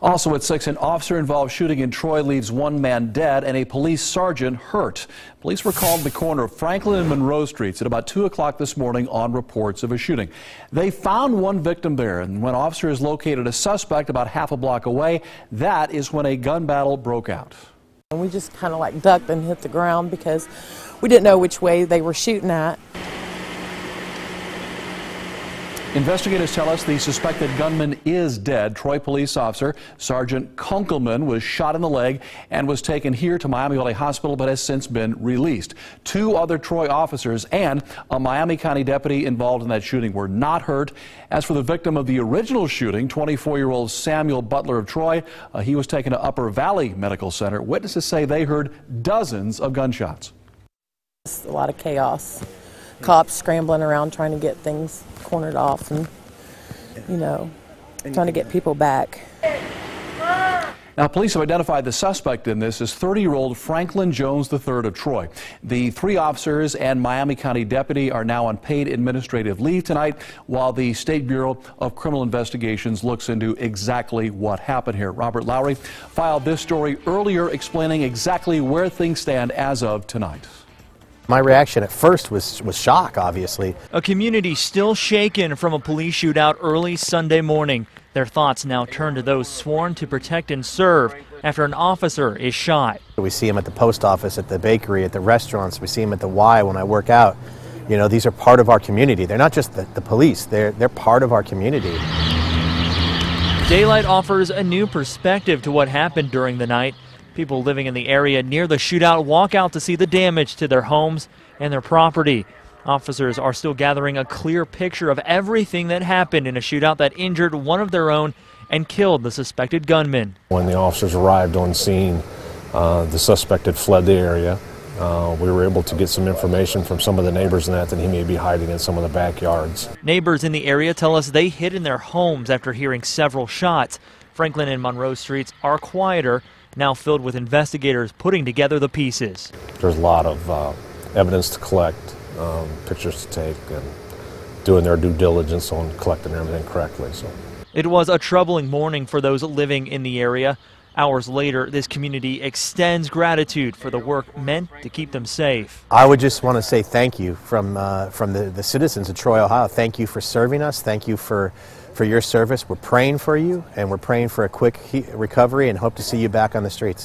Also at 6, an officer-involved shooting in Troy leaves one man dead and a police sergeant hurt. Police were called to the corner of Franklin and Monroe Streets at about 2 o'clock this morning on reports of a shooting. They found one victim there, and when officers located a suspect about half a block away, that is when a gun battle broke out. And we just kind of like ducked and hit the ground because we didn't know which way they were shooting at. Investigators tell us the suspected gunman is dead. Troy police officer Sergeant Kunkelman was shot in the leg and was taken here to Miami Valley Hospital but has since been released. 2 other Troy officers and a Miami County deputy involved in that shooting were not hurt. As for the victim of the original shooting, 24-year-old Samuel Butler of Troy, he was taken to Upper Valley Medical Center. Witnesses say they heard dozens of gunshots. It's a lot of chaos. Cops scrambling around trying to get things cornered off and, you know, trying to get people back. Now, police have identified the suspect in this as 30-year-old Franklin Jones III of Troy. The 3 officers and Miami County deputy are now on paid administrative leave tonight while the State Bureau of Criminal Investigations looks into exactly what happened here. Robert Lowry filed this story earlier explaining exactly where things stand as of tonight. My reaction at first was shock, obviously. A community still shaken from a police shootout early Sunday morning. Their thoughts now turn to those sworn to protect and serve after an officer is shot. We see him at the post office, at the bakery, at the restaurants. We see him at the Y when I work out. You know, these are part of our community. They're not just the police. They're part of our community. Daylight offers a new perspective to what happened during the night. People living in the area near the shootout walk out to see the damage to their homes and their property. Officers are still gathering a clear picture of everything that happened in a shootout that injured one of their own and killed the suspected gunman. When the officers arrived on scene, the suspect had fled the area. We were able to get some information from some of the neighbors and that he may be hiding in some of the backyards. Neighbors in the area tell us they hid in their homes after hearing several shots. Franklin and Monroe Streets are quieter, now filled with investigators putting together the pieces. There's a lot of evidence to collect, pictures to take, and doing their due diligence on collecting everything correctly. So it was a troubling morning for those living in the area. Hours later, this community extends gratitude for the work meant to keep them safe. I would just want to say thank you from the citizens of Troy, Ohio. Thank you for serving us. Thank you for your service. We're praying for you, and we're praying for a quick recovery and hope to see you back on the streets.